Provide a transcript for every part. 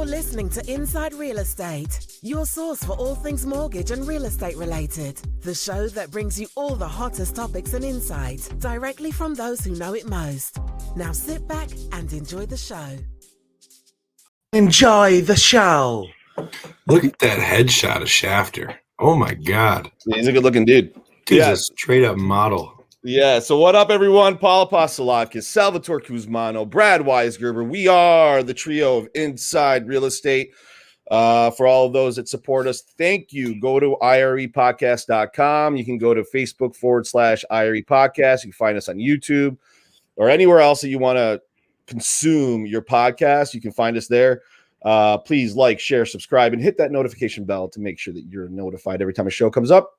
listening to Inside Real Estate, your source for all things mortgage and real estate related. The show that brings you all the hottest topics and insights directly from those who know it most. Now sit back and enjoy the show. Enjoy the show. Look at that headshot of Shaftner. Oh my God. He's a good looking dude. Dude's a straight up model. Yeah. So what up, everyone? Paul Apostolakis, Salvatore Kuzmano, Brad Weisgerber. We are the trio of Inside Real Estate. For all of those that support us, thank you. Go to IREpodcast.com. You can go to Facebook.com/IRE podcast. You can find us on YouTube or anywhere else that you want to consume your podcast. You can find us there. Please like, share, subscribe, and hit that notification bell to make sure that you're notified every time a show comes up.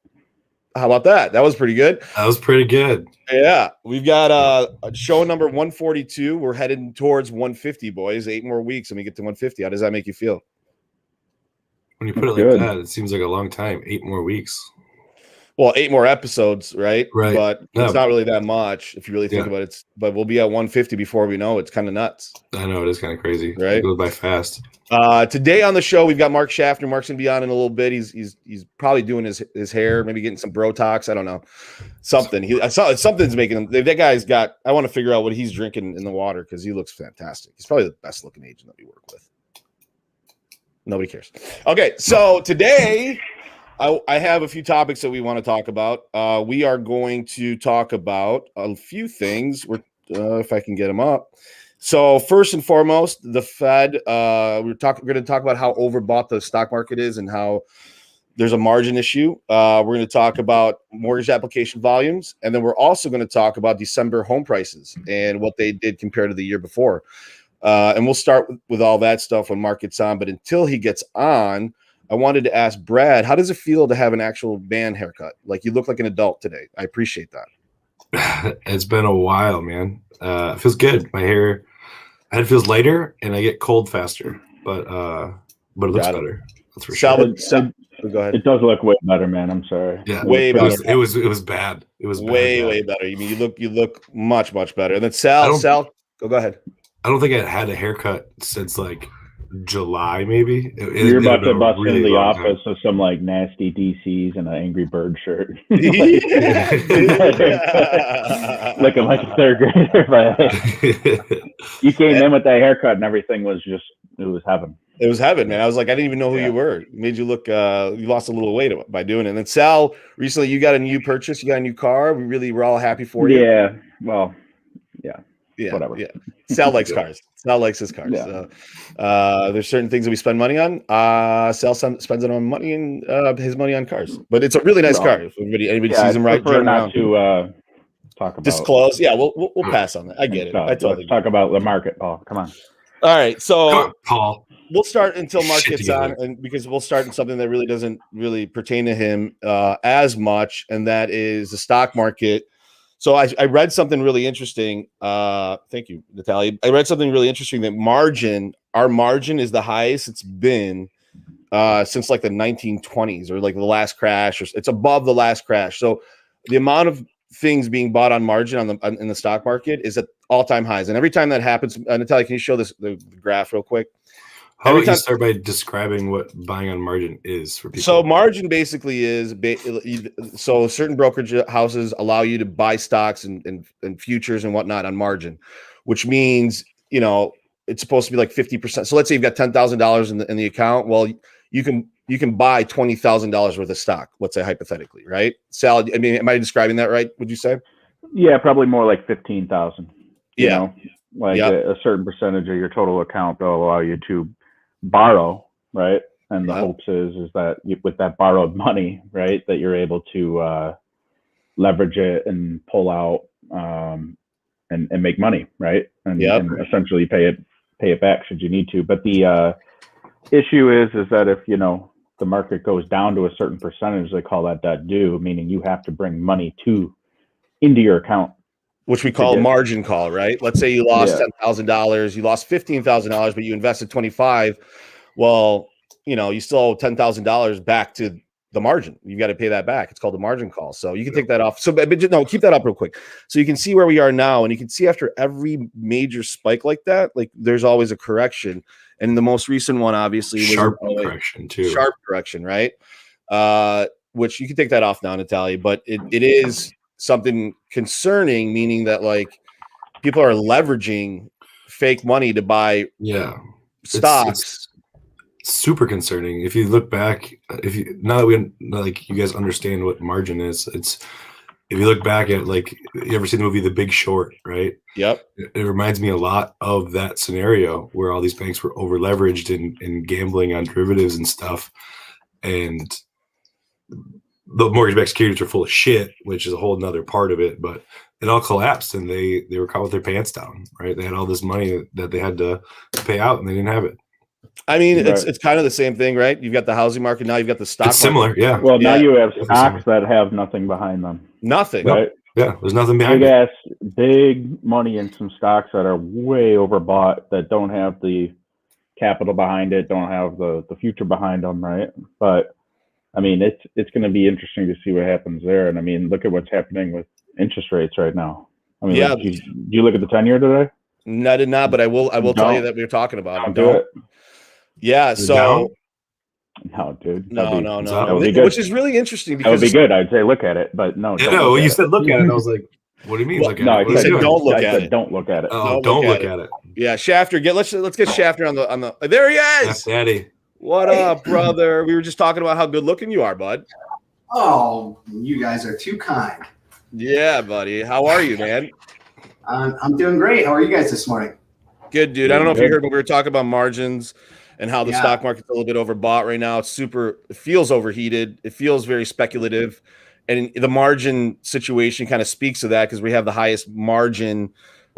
How about that? That was pretty good. That was pretty good. Yeah. We've got a show number 142. We're heading towards 150, boys. 8 more weeks and we get to 150. How does that make you feel? When you put it like that, it seems like a long time. 8 more weeks. Well, 8 more episodes, right? Right. But it's not really that much if you really think about it. But we'll be at 150 before we know it. It's kind of nuts. I know. It is kind of crazy. Right? It goes by fast. Today on the show, we've got Mark Shaftner. Mark's going to be on in a little bit. He's probably doing his hair, maybe getting some Botox. I don't know. Something. Something's making him. That guy's got – I want to figure out what he's drinking in the water because he looks fantastic. He's probably the best looking agent that we work with. Nobody cares. Okay, so today – I have a few topics that we want to talk about. We are going to talk about a few things. If I can get them up. So first and foremost, the Fed. We're going to talk about how overbought the stock market is and how there's a margin issue. We're going to talk about mortgage application volumes, and then we're also going to talk about December home prices and what they did compared to the year before. And we'll start with all that stuff when Mark gets on. But until he gets on, I wanted to ask Brad, how does it feel to have an actual man haircut? Like you look like an adult today. I appreciate that. It's been a while, man. It feels good. My head feels lighter and I get cold faster, but it looks better. That's for sure. Go ahead. It does look way better, man. I'm sorry. Yeah, way better. It was bad. It was way better. You mean you look much better. And then Sal, go ahead. I don't think I had a haircut since like July, maybe. You're about to bust into the office with some like nasty DCs and an Angry Bird shirt. Looking like a third grader. But you came in with that haircut and everything was it was heaven. It was heaven, man. I was like, I didn't even know who you were. It made you look, you lost a little weight by doing it. And then Sal, recently you got a new purchase. You got a new car. We're all happy for you. Yeah. Well, yeah. Whatever. Yeah. Sal likes cars. Sal likes his cars. Yeah. So, there's certain things that we spend money on. Sal spends it on money and his money on cars. But it's a really nice car. If anybody sees him right, prefer not to talk about disclose. Yeah, we'll pass on that. I get it. Let's talk about the market, Paul. Come on. All right, so Paul. We'll start until Mark gets on, and because we'll start in something that really doesn't really pertain to him as much, and that is the stock market. So I read something really interesting. Thank you, Natalia. I read something really interesting that our margin is the highest it's been since like the 1920s or like the last crash. It's above the last crash. So the amount of things being bought on margin in the stock market is at all-time highs. And every time that happens, Natalia, can you show the graph real quick? How about you start by describing what buying on margin is for people? So margin basically is so certain brokerage houses allow you to buy stocks and futures and whatnot on margin, which means, it's supposed to be like 50%. So let's say you've got $10,000 in the account. Well, you can buy $20,000 worth of stock, let's say hypothetically, right? Sal, I mean, am I describing that right? Would you say? Yeah, probably more like 15,000. Yeah. A certain percentage of your total account will allow you to borrow, right? And the hopes is that with that borrowed money, right, that you're able to leverage it and pull out and make money, right? And essentially pay it back should you need to. But the issue is that if the market goes down to a certain percentage, they call that debt due, meaning you have to bring money into your account, which we call margin call, right? Let's say you lost $10,000, you lost $15,000, but you invested $25,000. Well, you still owe $10,000 back to the margin. You got to pay that back. It's called the margin call. So you can take that off. So but no, keep that up real quick. So you can see where we are now, and you can see after every major spike like that, like there's always a correction. And the most recent one, obviously, was sharp correction too. Sharp correction, right? Which you can take that off now, Natalia. But it is something concerning, meaning that like people are leveraging fake money to buy stocks. It's super concerning. If you look back, now that like you guys understand what margin is, if you look back at like, you ever seen the movie The Big Short, right? Yep. It reminds me a lot of that scenario where all these banks were over leveraged in gambling on derivatives and stuff, and the mortgage-backed securities are full of shit, which is a whole nother part of it. But it all collapsed, and they were caught with their pants down, right? They had all this money that they had to pay out, and they didn't have it. I mean, it's kind of the same thing, right? You've got the housing market, now you've got the stock market. Similar, yeah. Well, now you have stocks that have nothing behind them. Nothing. Right? Yeah, there's nothing behind it. Big money in some stocks that are way overbought, that don't have the capital behind it, don't have the future behind them, right? But I mean, it's going to be interesting to see what happens there. And I mean, look at what's happening with interest rates right now. I mean, did you look at the 10-year today? No, I did not, but I will tell you that we were talking about it. Do it. Yeah, so no, dude. No. Which is really interesting because that would be good. I'd say look at it, but no. Yeah, no, when you said look at it, I was like, what do you mean look at it? No, I said don't look at it. Don't look at it. Oh, don't look at it. Yeah, Shaftner, let's get Shaftner on the there he is. That's Daddy. What up, brother? We were just talking about how good looking you are, bud. Oh, you guys are too kind. Yeah, buddy. How are you, man? I'm doing great. How are you guys this morning? Good, dude. I don't know if you heard, but we were talking about margins and how the stock market's a little bit overbought right now. It feels overheated. It feels very speculative. And the margin situation kind of speaks to that because we have the highest margin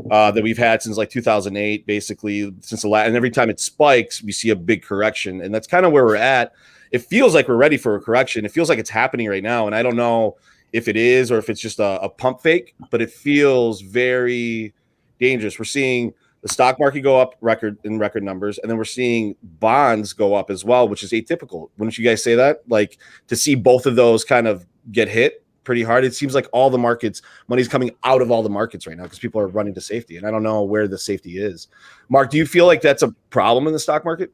that we've had since like 2008, basically since the last. And every time it spikes, we see a big correction. And that's kind of where we're at. It feels like we're ready for a correction. It feels like it's happening right now. And I don't know if it is or if it's just a pump fake, but it feels very dangerous. We're seeing the stock market go up record numbers, and then we're seeing bonds go up as well, which is atypical. Wouldn't you guys say that? Like to see both of those kind of get hit pretty hard. It seems like all the markets, money's coming out of all the markets right now because people are running to safety, and I don't know where the safety is. Mark, do you feel like that's a problem in the stock market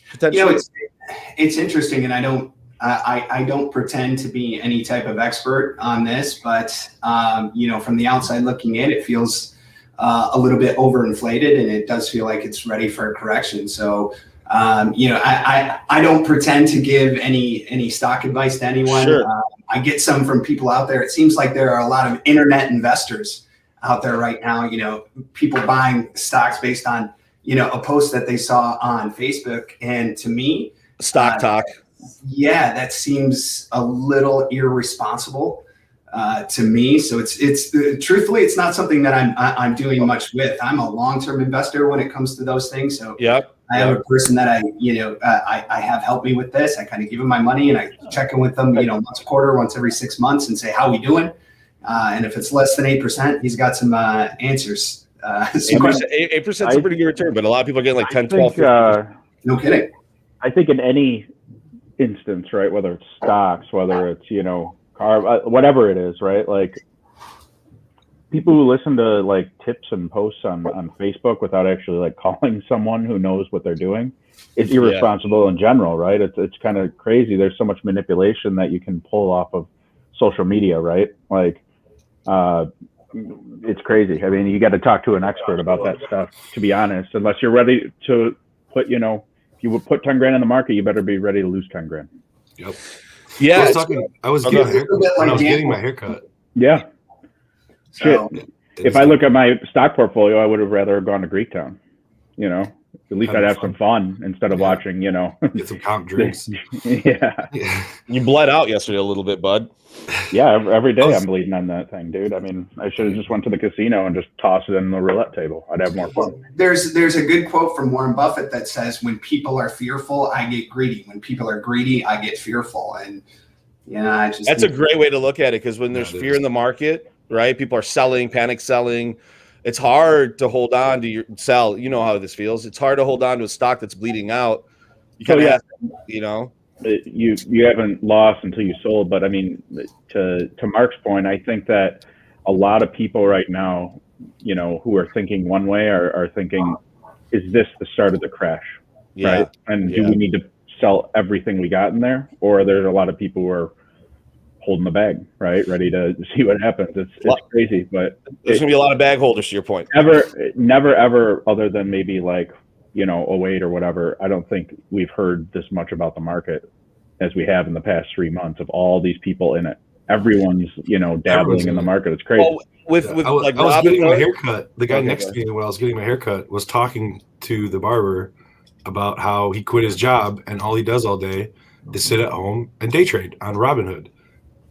potentially? You know, it's interesting, and I don't pretend to be any type of expert on this, but from the outside looking in, it feels a little bit overinflated, and it does feel like it's ready for a correction. So, I don't pretend to give any stock advice to anyone. Sure. I get some from people out there. It seems like there are a lot of internet investors out there right now. People buying stocks based on a post that they saw on Facebook, and to me, stock talk. Yeah, that seems a little irresponsible to me. So it's truthfully, it's not something that I'm doing much with. I'm a long-term investor when it comes to those things. So I have a person that I have helped me with this. I kind of give him my money and I check in with them, once a quarter, once every 6 months, and say, how we doing? And if it's less than 8%, he's got some answers. 8% is a pretty good return, but a lot of people are getting like 10, 12. No kidding. I think in any instance, right, whether it's stocks, whether it's car, whatever it is, right, like people who listen to like tips and posts on Facebook without actually like calling someone who knows what they're doing, it's irresponsible in general, right? It's kind of crazy. There's so much manipulation that you can pull off of social media, right? Like it's crazy. I mean, you got to talk to an expert about that stuff, to be honest, unless you're ready to put, if you would put 10 grand in the market, you better be ready to lose 10 grand. Yep. Yeah. I was getting my haircut. Yeah. So, shit. If I look at my stock portfolio, I would have rather gone to Greektown. At least I'd have some fun instead of watching, Get some comp drinks. Yeah. You bled out yesterday a little bit, bud. Yeah, every day I'm bleeding on that thing, dude. I mean, I should have just went to the casino and just tossed it in the roulette table. I'd have more fun. There's a good quote from Warren Buffett that says, when people are fearful, I get greedy. When people are greedy, I get fearful. And that's a great way to look at it, because when there's fear in the market, right? People are selling, panic selling. It's hard to hold on to your sell. You know how this feels. It's hard to hold on to a stock that's bleeding out. You kind of have to, you haven't lost until you sold. But I mean, to Mark's point, I think that a lot of people right now, who are thinking one way are thinking, is this the start of the crash? Yeah. Right? And do we need to sell everything we got in there? Or there's a lot of people who are holding the bag, right? Ready to see what happens. It's crazy, but there's gonna be a lot of bag holders, to your point. Never ever, other than maybe like, 08 or whatever, I don't think we've heard this much about the market as we have in the past 3 months of all these people in it. Everyone's, dabbling in the market. It's crazy. Well, I was getting my haircut. The guy next to me when I was getting my haircut was talking to the barber about how he quit his job and all he does all day is sit at home and day trade on Robinhood.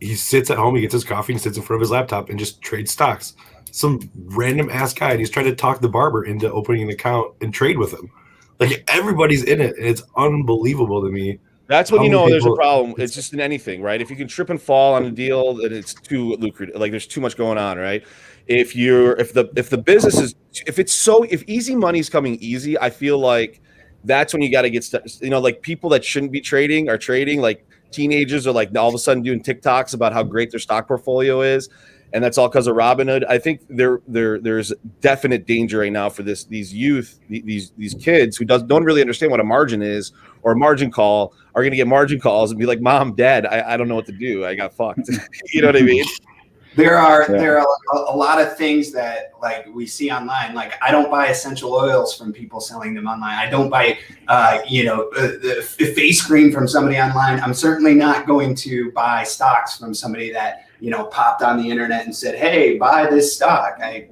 He sits at home, he gets his coffee, and sits in front of his laptop and just trades stocks. Some random ass guy, and he's trying to talk the barber into opening an account and trade with him. Like, everybody's in it, and it's unbelievable to me. That's when there's a problem. It's just in anything, right? If you can trip and fall on a deal, then it's too lucrative. Like, there's too much going on, right? If the business is, if easy money's coming easy, I feel like that's when you got to get like people that shouldn't be trading are trading. Like, teenagers are like all of a sudden doing TikToks about how great their stock portfolio is, and that's all because of Robinhood. I think there's definite danger right now for these youth, these kids who don't really understand what a margin is or a margin call are going to get margin calls and be like, "Mom, Dad, I don't know what to do. I got fucked." You know what I mean? There are a lot of things that like we see online. Like, I don't buy essential oils from people selling them online. I don't buy the face cream from somebody online. I'm certainly not going to buy stocks from somebody that popped on the internet and said, "Hey, buy this stock." Once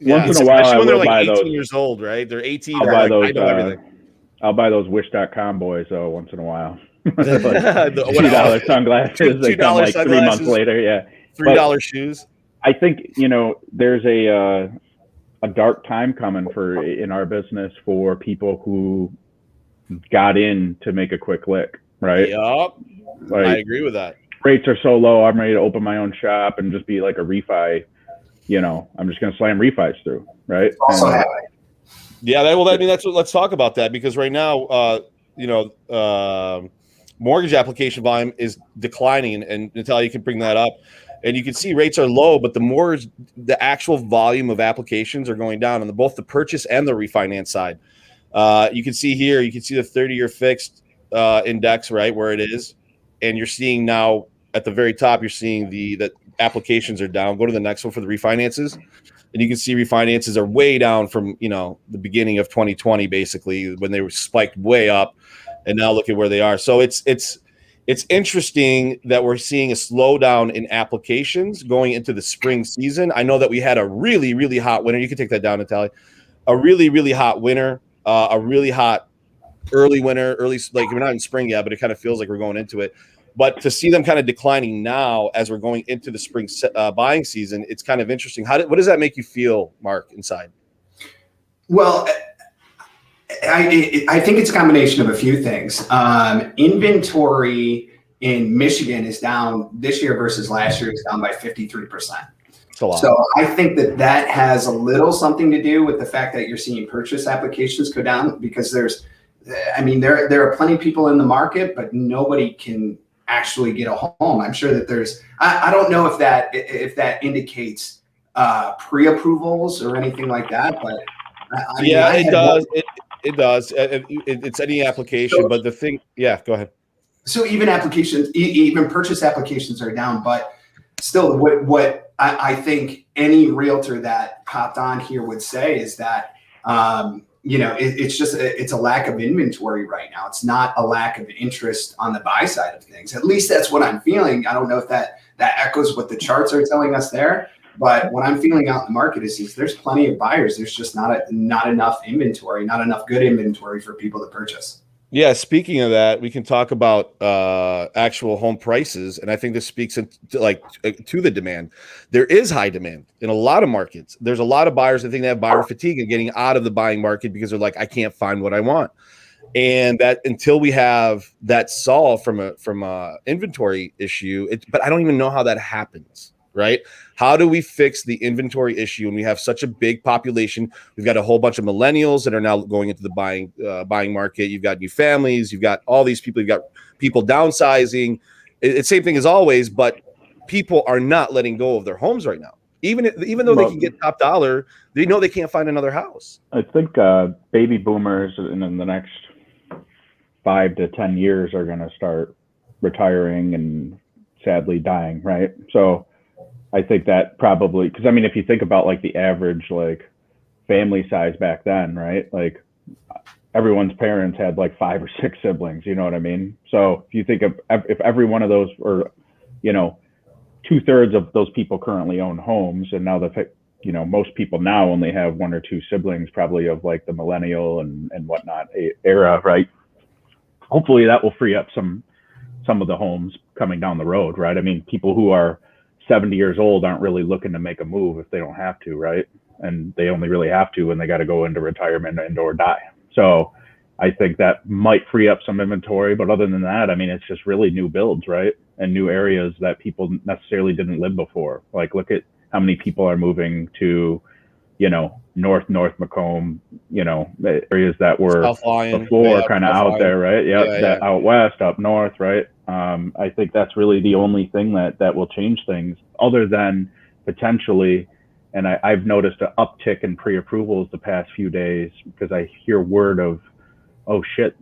in a while, especially when they're like 18 those. years old, right? They're 18. I know everything. I'll buy those Wish.com boys once in a while. Like $2 sunglasses. They come like 3 months later. Yeah. $3 shoes. I think there's a dark time coming in our business for people who got in to make a quick lick, right? Yep. Like, I agree with that. Rates are so low. I'm ready to open my own shop and just be like a refi. I'm just going to slam refis through, right? Let's talk about that, because right now, mortgage application volume is declining, and Natalia, you can bring that up. And you can see rates are low, but the actual volume of applications are going down on both the purchase and the refinance side. You can see here, the 30-year fixed index, right, where it is. And you're seeing now at the very top, you're seeing that applications are down. Go to the next one for the refinances. And you can see refinances are way down from, the beginning of 2020, basically, when they were spiked way up. And now look at where they are. So it's interesting that we're seeing a slowdown in applications going into the spring season. I know that we had a really, really hot winter. You can take that down, Natalia. A really, really hot winter, a really hot early winter, like we're not in spring yet, but it kind of feels like we're going into it. But to see them kind of declining now as we're going into the spring buying season, it's kind of interesting. What does that make you feel, Mark, inside? Well, I think it's a combination of a few things. Inventory in Michigan is down this year versus last year. Is down by 53%. So I think that has a little something to do with the fact that you're seeing purchase applications go down, because there are plenty of people in the market, but nobody can actually get a home. I'm sure that I don't know if that indicates pre-approvals or anything like that, but it does. It does. It's any application, but the thing, go ahead. So even purchase applications are down, but still, what I think any realtor that popped on here would say is that it's a lack of inventory right now. It's not a lack of interest on the buy side of things. At least that's what I'm feeling. I don't know if that echoes what the charts are telling us there. But what I'm feeling out in the market is there's plenty of buyers. There's just not enough inventory, not enough good inventory for people to purchase. Yeah, speaking of that, we can talk about actual home prices, and I think this speaks to the demand. There is high demand in a lot of markets. There's a lot of buyers that think they have buyer fatigue and getting out of the buying market because they're like, I can't find what I want. And that until we have that solved from a inventory issue, but I don't even know how that happens. right? How do we fix the inventory issue? And we have such a big population. We've got a whole bunch of millennials that are now going into the buying market. You've got new families. You've got all these people. You've got people downsizing. It's same thing as always, but people are not letting go of their homes right now. Even though they can get top dollar, they know they can't find another house. I think baby boomers in the next 5 to 10 years are going to start retiring and sadly dying, right? So I think that probably, because I mean, if you think about like the average like family size back then, right? Like everyone's parents had like 5 or 6 siblings, you know what I mean? So if you think of if every one of those, or you know, 2/3 of those people currently own homes, and now most people now only have 1 or 2 siblings, probably of like the millennial and whatnot era, right? Hopefully that will free up some of the homes coming down the road, right? I mean, people who are 70 years old aren't really looking to make a move if they don't have to, right? And they only really have to when they got to go into retirement and or die. So I think that might free up some inventory, but other than that, I mean, it's just really new builds, right? And new areas that people necessarily didn't live before. Like, look at how many people are moving to, North Macomb, areas that were before kind of out there, right? That out west, up north, right? I think that's really the only thing that will change things, other than potentially, and I've noticed an uptick in pre-approvals the past few days, because I hear word of, oh shit,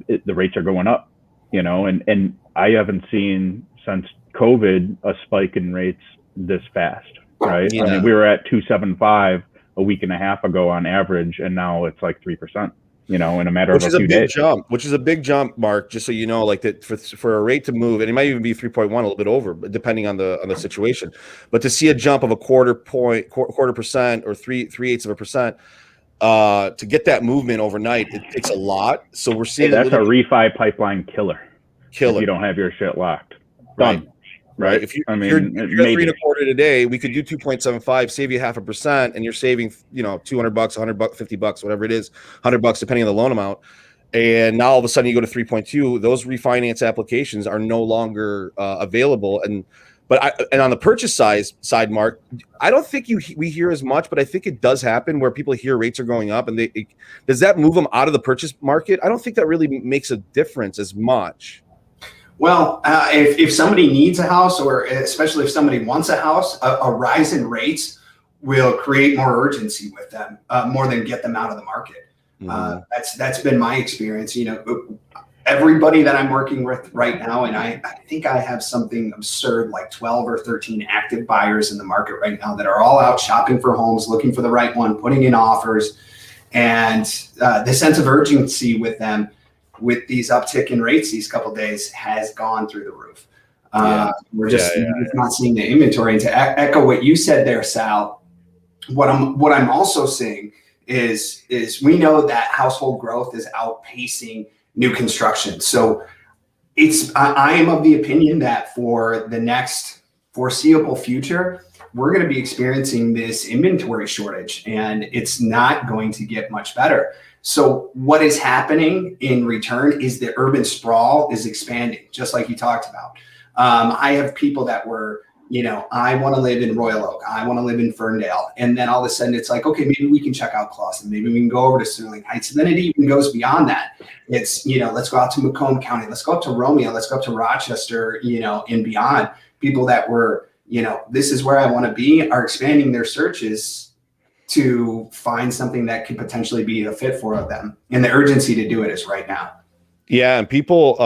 the rates are going up, and I haven't seen since COVID a spike in rates this fast, right? Yeah. I mean, we were at 2.75 a week and a half ago on average, and now it's like 3%, in a matter of a few days. Which is a big jump, Mark, just so you know, like that for a rate to move, and it might even be 3.1, a little bit over, but depending on the situation. But to see a jump of a quarter percent or 3/8%, to get that movement overnight, it takes a lot. So we're seeing that's a refi pipeline killer. If you don't have your shit locked. Done. Right. If you're at 3.25 today, we could do 2.75, save you 0.5%, and you're saving, $200, $100, $50, whatever it is, $100 depending on the loan amount. And now all of a sudden you go to 3.2. Those refinance applications are no longer available. And on the purchase side, Mark, I don't think we hear as much, but I think it does happen where people hear rates are going up, and does that move them out of the purchase market? I don't think that really makes a difference as much. Well, if somebody needs a house, or especially if somebody wants a house, a rise in rates will create more urgency with them, more than get them out of the market. Mm-hmm. That's been my experience. Everybody that I'm working with right now, and I think I have something absurd like 12 or 13 active buyers in the market right now that are all out shopping for homes, looking for the right one, putting in offers, and the sense of urgency with them, with these uptick in rates these couple of days, has gone through the roof. We're just not seeing the inventory. And to echo what you said there, Sal, what I'm also seeing is we know that household growth is outpacing new construction. So I am of the opinion that for the next foreseeable future, we're going to be experiencing this inventory shortage, and it's not going to get much better. So what is happening in return is the urban sprawl is expanding, just like you talked about. I have people that were, I want to live in Royal Oak, I want to live in Ferndale. And then all of a sudden it's like, okay, maybe we can check out Clawson. Maybe we can go over to Sterling Heights. And then it even goes beyond that. It's, let's go out to Macomb County. Let's go up to Romeo. Let's go up to Rochester, and beyond. People that were, this is where I want to be, are expanding their searches to find something that could potentially be a fit for them. And the urgency to do it is right now. Yeah, and people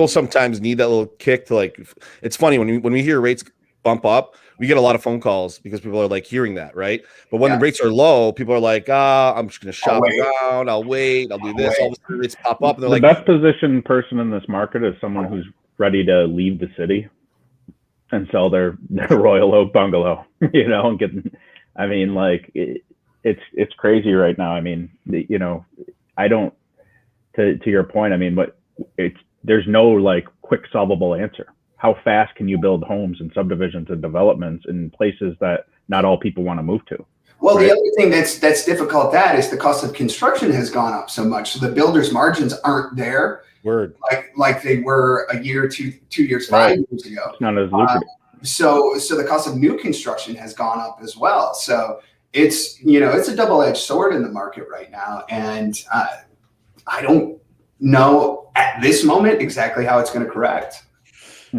sometimes need that little kick to, like, it's funny when we hear rates bump up, we get a lot of phone calls because people are like hearing that, right? But when the rates are low, people are like, I'm just going to shop around, I'll wait, I'll do this. All of a sudden rates pop up, and they're the best positioned person in this market is someone who's ready to leave the city and sell their Royal Oak bungalow, and get. I mean, like it's crazy right now. I mean, I don't. To your point, I mean, but there's no like quick solvable answer. How fast can you build homes and subdivisions and developments in places that not all people want to move to? Well, right? The other thing that's difficult is the cost of construction has gone up so much, so the builders' margins aren't there. Word. Like they were a year, 2 years, 5 years ago. It's not as lucrative. So the cost of new construction has gone up as well. So it's a double-edged sword in the market right now, and I don't know at this moment exactly how it's going to correct.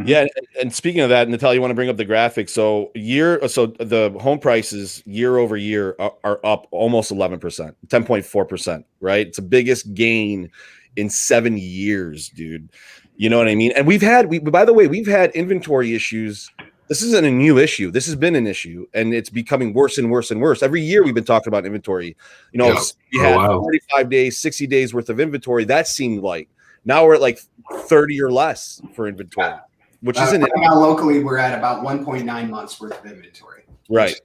Yeah, and speaking of that, Natalia, you want to bring up the graphic? So the home prices year over year are up almost 11%, 10.4%, right? It's the biggest gain in 7 years, dude. You know what I mean? And by the way, we've had inventory issues. This isn't a new issue. This has been an issue, and it's becoming worse and worse and worse. Every year we've been talking about inventory. We had 45 days, 60 days worth of inventory. That seemed like now we're at like 30 or less for inventory, which isn't right now locally. We're at about 1.9 months worth of inventory. Right.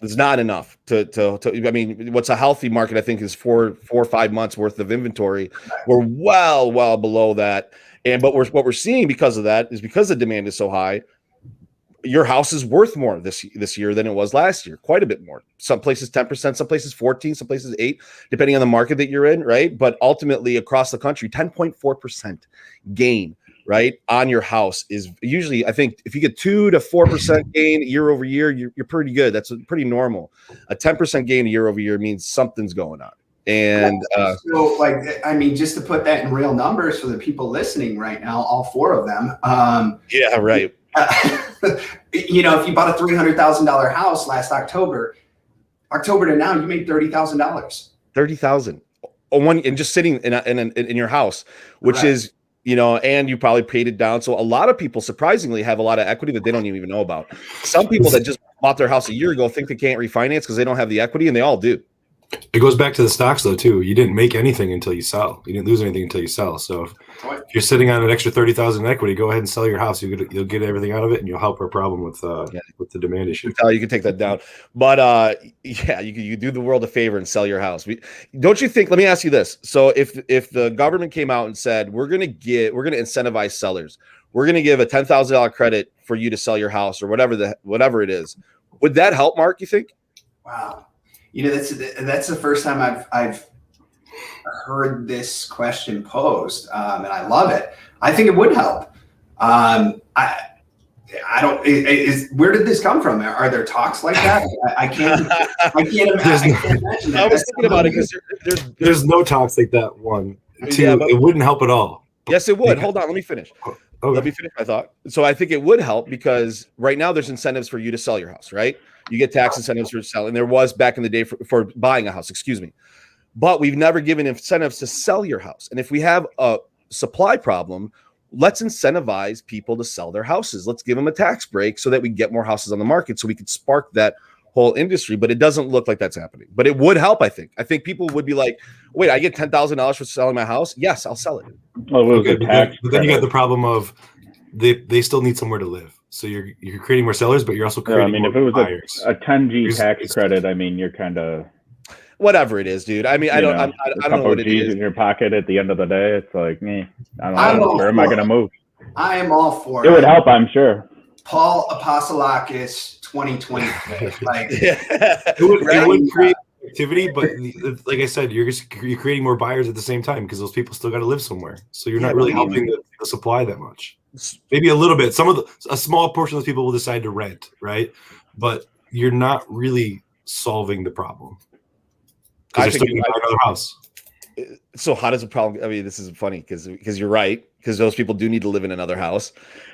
It's not enough to I mean, what's a healthy market, I think, is 4 or 5 months worth of inventory. We're well below that. But what we're seeing because of that is because the demand is so high, your house is worth more this year than it was last year, quite a bit more. Some places 10%, some places 14%, some places 8%, depending on the market that you're in, right? But ultimately across the country, 10.4% gain, right, on your house is usually, I think, if you get 2 to 4% gain year over year, you're pretty good. That's pretty normal. A 10% gain year over year means something's going on. And so, just to put that in real numbers for the people listening right now, all 4 of them. Yeah, right. If you bought a $300,000 house last October to now, you made $30,000. $30,000 and just sitting in your house, which is, and you probably paid it down. So a lot of people surprisingly have a lot of equity that they don't even know about. Some people that just bought their house a year ago think they can't refinance because they don't have the equity, and they all do. It goes back to the stocks though too. You didn't make anything until you sell. You didn't lose anything until you sell. So if you're sitting on an extra 30,000 in equity, go ahead and sell your house. You'll get everything out of it, and you'll help our problem with the demand issue. You can take that down, but you do the world a favor and sell your house. Don't you think? Let me ask you this: so if the government came out and said we're going to incentivize sellers, we're going to give a $10,000 credit for you to sell your house or whatever it is, would that help, Mark? You think? Wow. That's the first time I've heard this question posed, and I love it. I think it would help. I don't. Where did this come from? Are there talks like that? I can't imagine that. I was thinking about it because there's no talks like that. It wouldn't help at all. Yes, it would. Hold on, let me finish. Okay. Let me finish my thought. So I think it would help because right now there's incentives for you to sell your house, right? You get tax incentives for selling. There was back in the day for buying a house, but we've never given incentives to sell your house. And if we have a supply problem, let's incentivize people to sell their houses. Let's give them a tax break so that we get more houses on the market so we could spark that whole industry. But it doesn't look like that's happening. But it would help, I think. I think people would be like, wait, I get $10,000 for selling my house? Yes, I'll sell it. Well, it was a tax but then you got the problem of they still need somewhere to live. So you're creating more sellers, but you're also creating more buyers. If it was a 10G tax credit, I mean, you're kind of whatever it is, dude. I mean, I don't know what it is. In your pocket at the end of the day, it's like me. I don't know. Where am I going to move? I am all for it. It would help, I'm sure. Paul Apostolakis 2020. It would create activity, but like I said, you're creating more buyers at the same time because those people still got to live somewhere. So you're not really helping the supply that much. Maybe a little bit. A small portion of those people will decide to rent, right? But you're not really solving the problem. Because they're still going to buy another house. So how does the problem? I mean, this is funny because you're right, because those people do need to live in another house.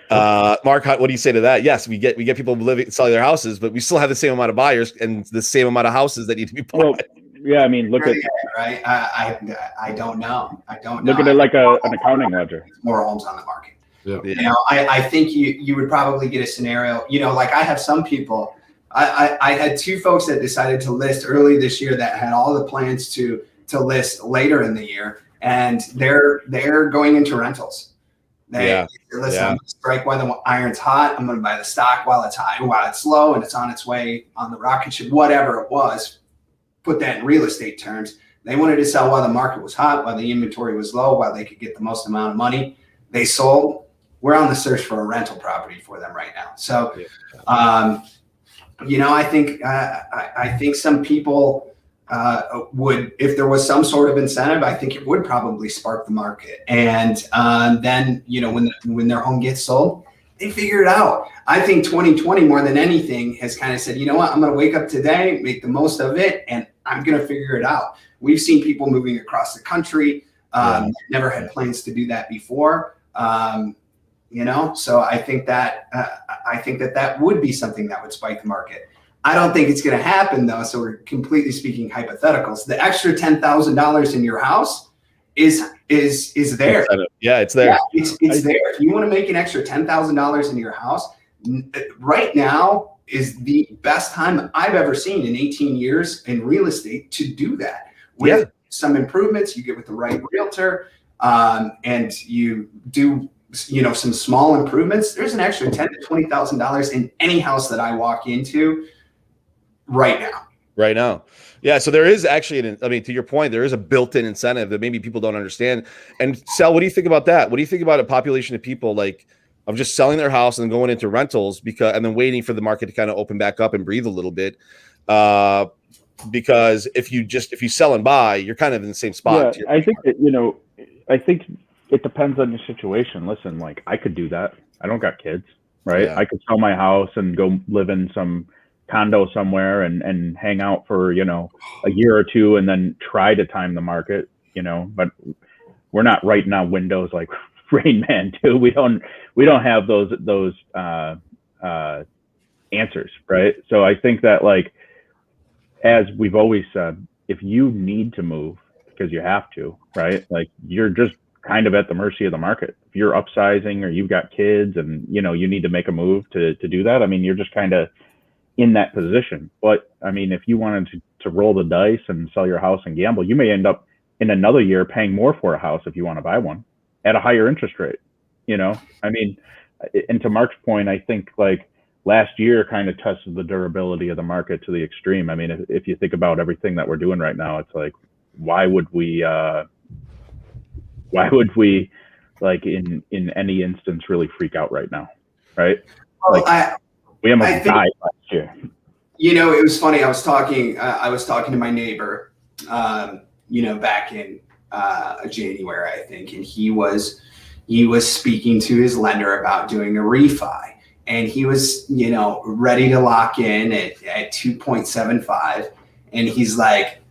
Mark, what do you say to that? Yes, we get people selling their houses, but we still have the same amount of buyers and the same amount of houses that need to be bought. Well, yeah, I mean, look at right. I don't know. Look at it like an accounting ledger. More homes on the market. Yeah. I think you would probably get a scenario. Like I have some people. I had 2 folks that decided to list early this year that had all the plans to list later in the year, and they're going into rentals. They're listening. I'm gonna strike while the iron's hot. I'm going to buy the stock while it's high, while it's low, and it's on its way on the rocket ship. Whatever it was, put that in real estate terms. They wanted to sell while the market was hot, while the inventory was low, while they could get the most amount of money. They sold. We're on the search for a rental property for them right now. So, I think some people would, if there was some sort of incentive, I think it would probably spark the market. And then, when their home gets sold, they figure it out. I think 2020 more than anything has kind of said, you know what, I'm going to wake up today, make the most of it, and I'm going to figure it out. We've seen people moving across the country, never had plans to do that before. So I think that that would be something that would spike the market. I don't think it's going to happen though. So we're completely speaking hypotheticals. The extra $10,000 in your house is there. Yeah, it's there. Yeah, it's there. If you want to make an extra $10,000 in your house right now is the best time I've ever seen in 18 years in real estate to do that. With some improvements you get with the right realtor, and you do some small improvements, there's an extra $10,000 to $20,000 in any house that I walk into right now. Yeah. So there is actually, to your point, there is a built-in incentive that maybe people don't understand. And Sal, what do you think about that? What do you think about a population of people of just selling their house and going into rentals and then waiting for the market to kind of open back up and breathe a little bit? Because if you sell and buy, you're kind of in the same spot. Yeah, I think it depends on your situation. Listen, I could do that. I don't got kids, right? Yeah. I could sell my house and go live in some condo somewhere and hang out for, a year or two and then try to time the market, but we're not writing out windows like Rain Man 2. We don't have those answers, right? So I think that as we've always said, if you need to move because you have to, right? You're just kind of at the mercy of the market. If you're upsizing or you've got kids and, you need to make a move to do that, you're just kind of in that position. But if you wanted to roll the dice and sell your house and gamble, you may end up in another year paying more for a house if you want to buy one at a higher interest rate, and to Mark's point, I think last year kind of tested the durability of the market to the extreme. If you think about everything that we're doing right now, it's why would we in any instance really freak out right now, right? Well, we almost died last year. It was funny. I was talking to my neighbor, back in January, I think, and he was speaking to his lender about doing a refi, and he was ready to lock in at 2.75, and he's like,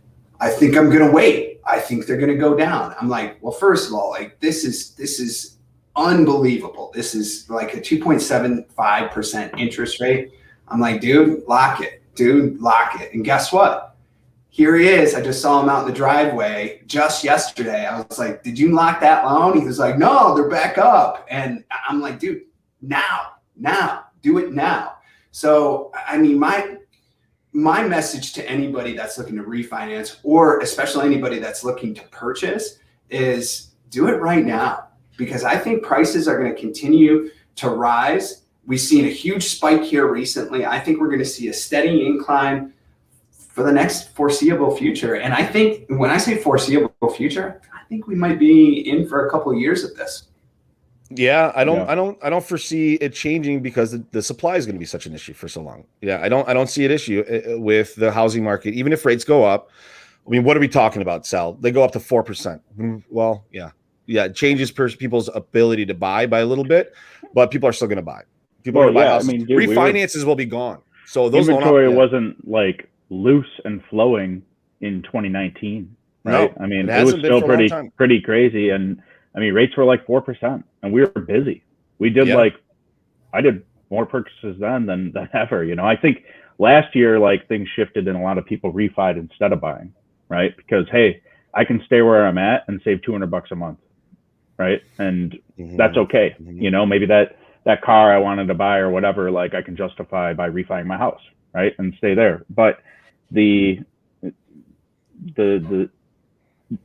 I think I'm gonna wait. I think they're gonna go down. I'm like, well, first of all, this is unbelievable. This is a 2.75% interest rate. I'm like, dude, lock it. And guess what? Here he is. I just saw him out in the driveway just yesterday. I was like, did you lock that loan? He was like, no, they're back up. And I'm like, dude, now, do it now. So, my message to anybody that's looking to refinance, or especially anybody that's looking to purchase, is do it right now, because I think prices are going to continue to rise. We've seen a huge spike here recently. I think we're going to see a steady incline for the next foreseeable future. And I think when I say foreseeable future, I think we might be in for a couple of years of this. Yeah, I don't foresee it changing because the supply is going to be such an issue for so long. Yeah, I don't see an issue with the housing market, even if rates go up. What are we talking about, Sal? They go up to 4%. Well, yeah, it changes people's ability to buy by a little bit, but people are still going to buy. People are going to buy houses. Refinances will be gone. So those inventory wasn't loose and flowing in 2019, right? No, it was still pretty crazy, and rates were 4%, and we were busy. We did I did more purchases then than ever. I think last year things shifted and a lot of people refied instead of buying, right? Because hey, I can stay where I'm at and save $200 a month, right? And that's okay. Maybe that car I wanted to buy or whatever, I can justify by refining my house, right, and stay there. But the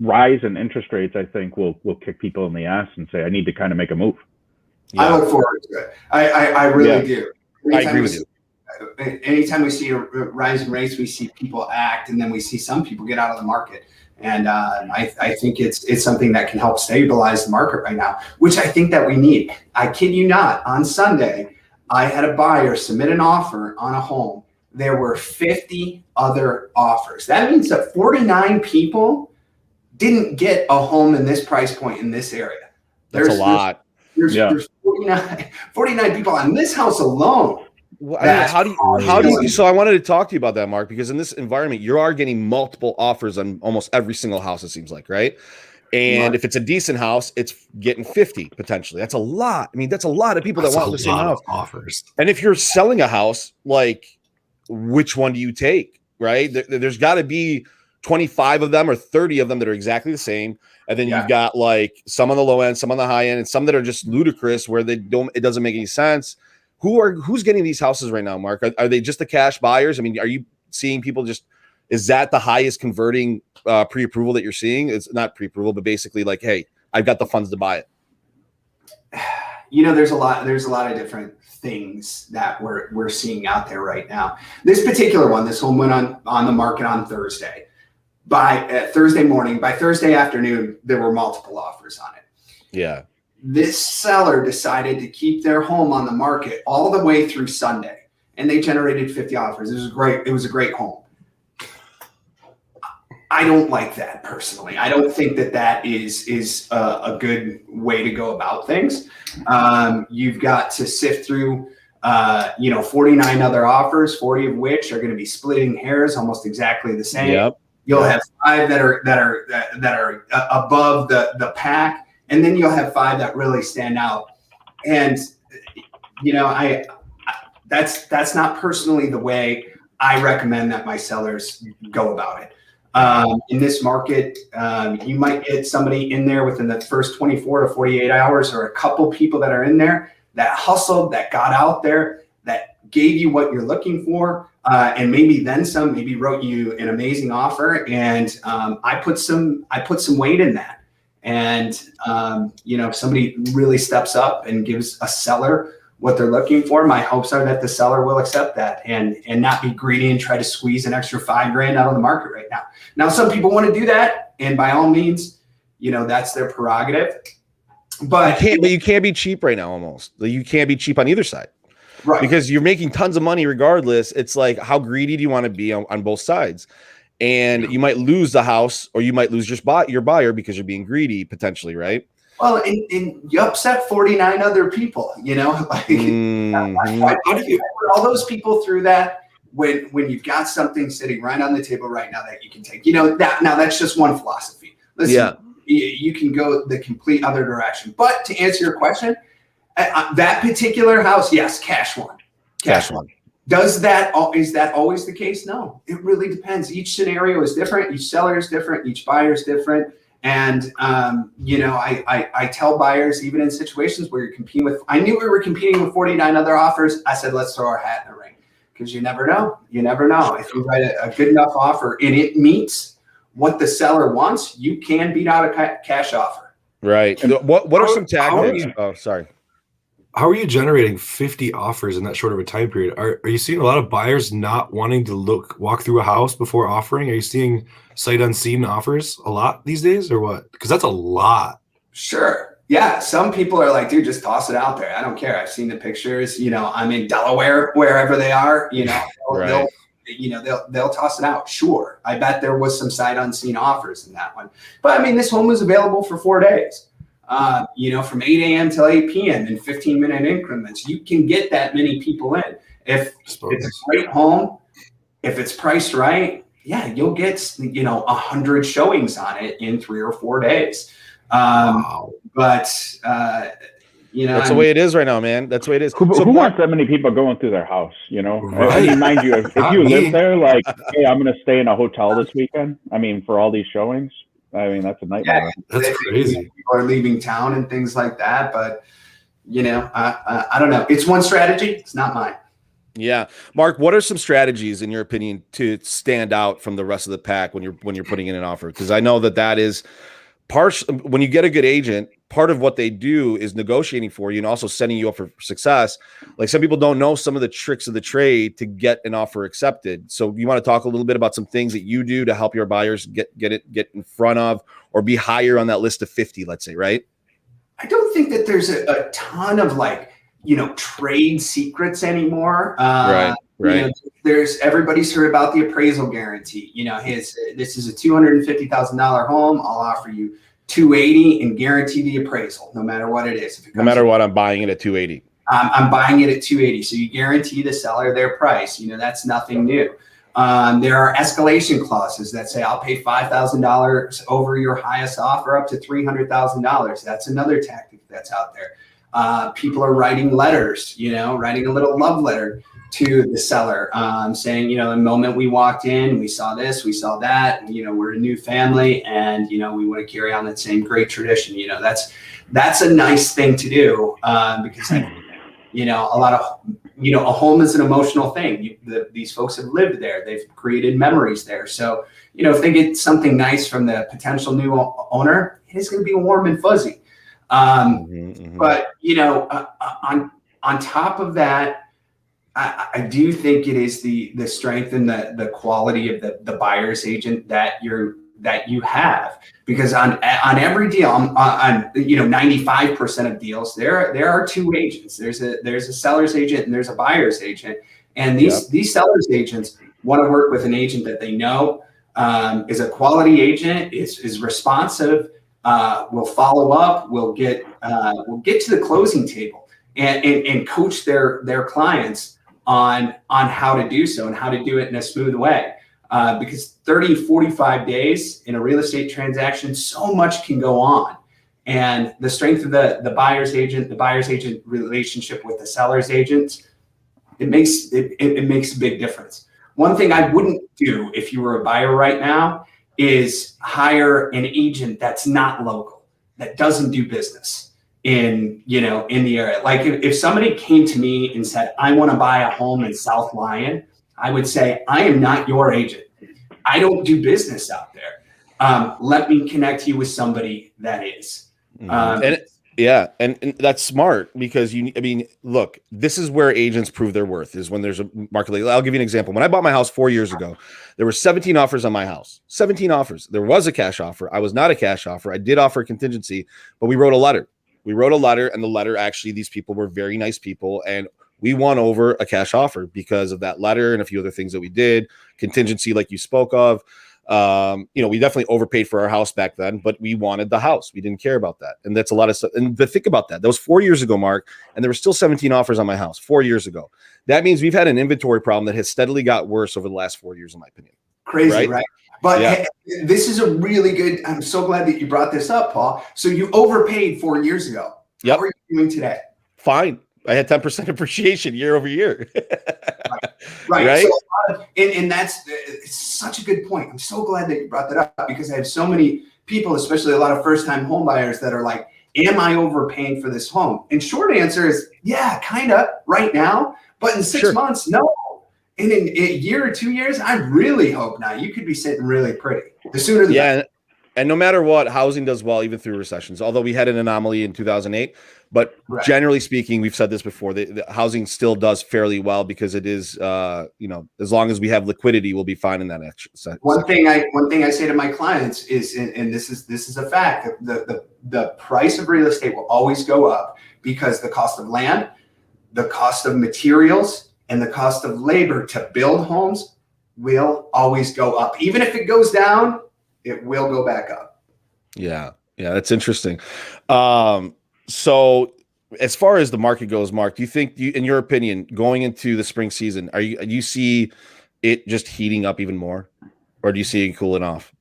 rise in interest rates, I think, will kick people in the ass and say, I need to kind of make a move. Yeah. I look forward to it. I really do. I agree with you. Anytime we see a rise in rates, we see people act, and then we see some people get out of the market. And I think it's something that can help stabilize the market right now, which I think that we need. I kid you not, on Sunday, I had a buyer submit an offer on a home. There were 50 other offers. That means that 49 people didn't get a home in this price point in this area. That's a lot. There's 49 people on this house alone. Well, I mean, how do you? So I wanted to talk to you about that, Mark, because in this environment, you are getting multiple offers on almost every single house. It seems like, right? And if it's a decent house, it's getting 50 potentially. That's a lot. I mean, that's a lot of people that want the same house. Offers. And if you're selling a house, like, which one do you take? Right? There's got to be 25 of them or 30 of them that are exactly the same. And then you've got like some on the low end, some on the high end, and some that are just ludicrous where it doesn't make any sense. Who's getting these houses right now, Mark? Are they just the cash buyers? I mean, are you seeing people is that the highest converting pre-approval that you're seeing? It's not pre-approval, but basically like, hey, I've got the funds to buy it. There's a lot of different things that we're seeing out there right now. This particular one, this home went on the market on Thursday. By Thursday morning, by Thursday afternoon, there were multiple offers on it. Yeah. This seller decided to keep their home on the market all the way through Sunday, and they generated 50 offers. It was great. It was a great home. I don't like that personally. I don't think that is a good way to go about things. You've got to sift through 49 other offers, 40 of which are going to be splitting hairs almost exactly the same. Yep. You'll have 5 that are above the pack. And then you'll have 5 that really stand out. And, that's not personally the way I recommend that my sellers go about it. In this market, you might get somebody in there within the first 24 to 48 hours, or a couple people that are in there that hustled, that got out there, that gave you what you're looking for, and maybe then some, maybe wrote you an amazing offer. And I put some weight in that. And, if somebody really steps up and gives a seller what they're looking for, my hopes are that the seller will accept that and not be greedy and try to squeeze an extra $5,000 out of the market right now. Now, some people want to do that, and by all means, that's their prerogative. But you can't be cheap right now. Almost, you can't be cheap on either side, right? Because you're making tons of money regardless. It's like, how greedy do you want to be on both sides? And you might lose the house, or you might lose your buyer because you're being greedy potentially, right? Well, and you upset 49 other people, like how do you put all those people through that when you've got something sitting right on the table right now that you can take, that's just one philosophy. Listen, you can go the complete other direction. But to answer your question, that particular house, yes, cash one. Is that always the case? No, it really depends. Each scenario is different. Each seller is different. Each buyer is different. And, I tell buyers, even in situations where you're competing with, I knew we were competing with 49 other offers. I said, let's throw our hat in the ring, because you never know. If you write a good enough offer and it meets what the seller wants, you can beat out a cash offer. Right. What are some tactics? Oh, sorry. How are you generating 50 offers in that short of a time period? Are you seeing a lot of buyers not wanting to walk through a house before offering? Are you seeing sight unseen offers a lot these days, or what? Because that's a lot. Sure. Yeah. Some people are like, dude, just toss it out there. I don't care. I've seen the pictures. I'm in Delaware, wherever they are. Right. They'll toss it out. Sure. I bet there was some sight unseen offers in that one. But this home was available for 4 days. From 8 a.m. till 8 p.m. in 15-minute increments. You can get that many people in. If it's a great home, if it's priced right, yeah, you'll get 100 showings on it in 3 or 4 days. Wow. But that's the way it is right now, man. That's the way it is. Who wants that many people going through their house? Right. I mean, mind you, if you live there, like, hey, I'm going to stay in a hotel this weekend. For all these showings. That's a nightmare. Yeah, that's crazy. People are leaving town and things like that, but I don't know. It's one strategy. It's not mine. Yeah, Mark, what are some strategies in your opinion to stand out from the rest of the pack when you're putting in an offer? Because I know that is when you get a good agent, part of what they do is negotiating for you and also setting you up for success. Like, some people don't know some of the tricks of the trade to get an offer accepted. So you want to talk a little bit about some things that you do to help your buyers get in front of or be higher on that list of 50, let's say, right? I don't think that there's a ton of trade secrets anymore. Right. There's everybody's heard about the appraisal guarantee. This is a $250,000 home. I'll offer you 280 and guarantee the appraisal, no matter what it is. No matter what, I'm buying it at 280. I'm buying it at 280. So you guarantee the seller their price. That's nothing new. There are escalation clauses that say I'll pay $5,000 over your highest offer up to $300,000. That's another tactic that's out there. People are writing letters, writing a little love letter to the seller, saying, the moment we walked in, we saw this, we saw that, we're a new family, and we want to carry on that same great tradition. That's a nice thing to do, because a lot of a home is an emotional thing. These folks have lived there, they've created memories there. So if they get something nice from the potential new owner, it is going to be warm and fuzzy. But on top of that, I do think it is the strength and the quality of the buyer's agent that you have, because on every deal, on 95% of deals, there are two agents. There's a seller's agent and there's a buyer's agent, and these seller's agents want to work with an agent that they know is a quality agent, is responsive, will follow up, will get to the closing table and coach their clients on how to do so and how to do it in a smooth way. Because 30, 45 days in a real estate transaction, so much can go on. And the strength of the buyer's agent relationship with the seller's agent, it makes a big difference. One thing I wouldn't do if you were a buyer right now is hire an agent that's not local, that doesn't do business in the area. Like if somebody came to me and said, I want to buy a home in South Lyon, I would say, I am not your agent. I don't do business out there. Let me connect you with somebody that is. And that's smart, because look, this is where agents prove their worth, is when there's a market. I'll give you an example. When I bought my house 4 years ago, there were 17 offers on my house. 17 offers. There was a cash offer. I was not a cash offer. I did offer contingency, but we wrote a letter. And the letter, actually, these people were very nice people, and we won over a cash offer because of that letter and a few other things that we did. Contingency, like you spoke of. We definitely overpaid for our house back then, but we wanted the house. We didn't care about that. And that's a lot of stuff. And think about that. That was 4 years ago, Mark, and there were still 17 offers on my house 4 years ago. That means we've had an inventory problem that has steadily got worse over the last 4 years, in my opinion. Crazy, right? But hey, this is a really good, I'm so glad that you brought this up, Paul. So you overpaid 4 years ago. Yep. How are you doing today? Fine. I had 10% appreciation year over year. Right. So, and that's it's such a good point. I'm so glad that you brought that up, because I have so many people, especially a lot of first-time home buyers, that are like, am I overpaying for this home? And short answer is, yeah, kind of right now. But in 6 months, no. And in a year or 2 years, I really hope not. You could be sitting really pretty. The sooner the better. And no matter what, housing does well even through recessions, although we had an anomaly in 2008. But generally speaking, we've said this before, the housing still does fairly well, because it is, as long as we have liquidity, we'll be fine in that section. One thing I say to my clients is, and this is a fact, the price of real estate will always go up, because the cost of land, the cost of materials, and the cost of labor to build homes will always go up. Even if it goes down, it will go back up. Yeah, that's interesting. So as far as the market goes, Mark, do you think, in your opinion, going into the spring season, do you see it just heating up even more, or do you see it cooling off?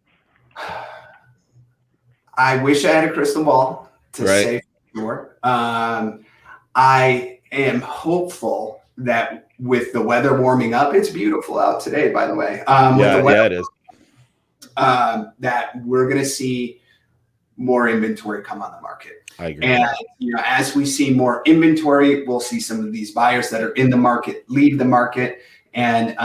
I wish I had a crystal ball to say for sure. I am hopeful that with the weather warming up, it's beautiful out today, by the way. It is. That we're going to see more inventory come on the market. I agree. And as we see more inventory, we'll see some of these buyers that are in the market leave the market, and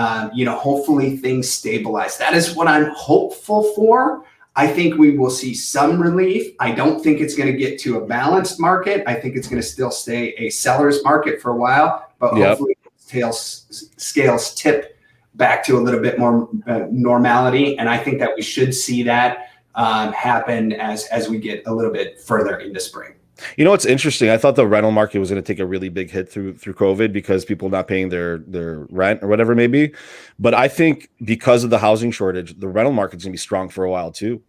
hopefully things stabilize. That is what I'm hopeful for. I think we will see some relief. I don't think it's going to get to a balanced market. I think it's going to still stay a seller's market for a while, but hopefully scales tip back to a little bit more normality. And I think that we should see that happen as we get a little bit further into spring. You know what's interesting? I thought the rental market was going to take a really big hit through COVID, because people not paying their rent or whatever it may be. But I think because of the housing shortage, the rental market's going to be strong for a while too.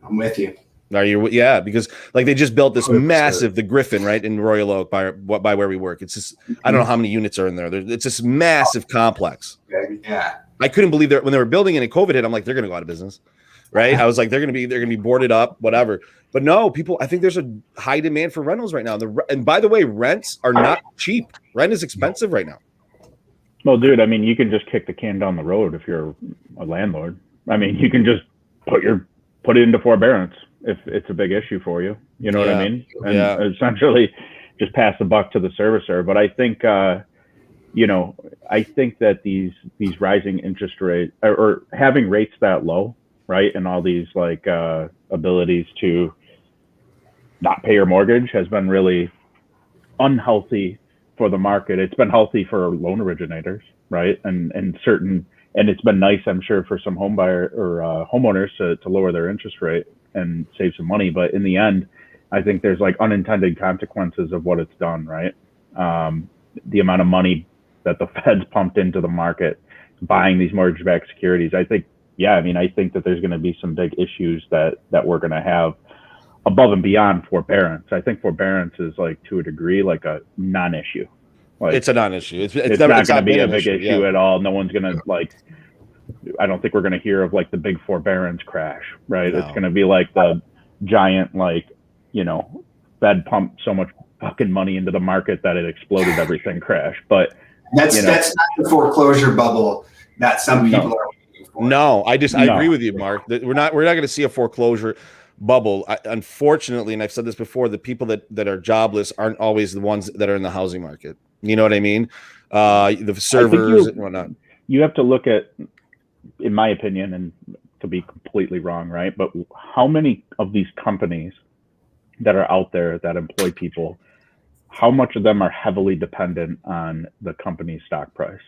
I'm with you. Are you? Yeah, because like they just built this massive, the Griffin, right, in Royal Oak by where we work. It's just I don't know how many units are in there. It's this massive complex. Yeah, I couldn't believe that when they were building it and COVID hit. I'm like, they're going to go out of business, right? I was like, they're going to be boarded up, whatever. But no, people. I think there's a high demand for rentals right now. And by the way, rents are not cheap. Rent is expensive right now. Well, dude, I mean, you can just kick the can down the road if you're a landlord. I mean, you can just put it into forbearance if it's a big issue for you. You know what I mean? And essentially just pass the buck to the servicer. But I think, I think that these rising interest rates or having rates that low, right, and all these like abilities to not pay your mortgage has been really unhealthy for the market. It's been healthy for loan originators, right, and it's been nice, I'm sure, for some home buyer or homeowners to lower their interest rate and save some money. But in the end, I think there's like unintended consequences of what it's done, right? The amount of money that the Fed's pumped into the market buying these mortgage-backed securities. I think that there's going to be some big issues that we're going to have above and beyond forbearance. I think forbearance is like to a degree like a non-issue. Like, it's a non-issue. It's not going to be a big issue at all. No one's going to like. I don't think we're going to hear of like the big forbearance crash, right? No. It's going to be like the giant, like, Fed pumped so much fucking money into the market that it exploded everything crash. But that's not the foreclosure bubble that some people are waiting for. No, I agree with you, Mark. That we're not going to see a foreclosure bubble. Unfortunately, and I've said this before, the people that are jobless aren't always the ones that are in the housing market. You know what I mean? The servers and whatnot. You have to look at, in my opinion, and to be completely wrong, right? But how many of these companies that are out there that employ people, how much of them are heavily dependent on the company's stock price,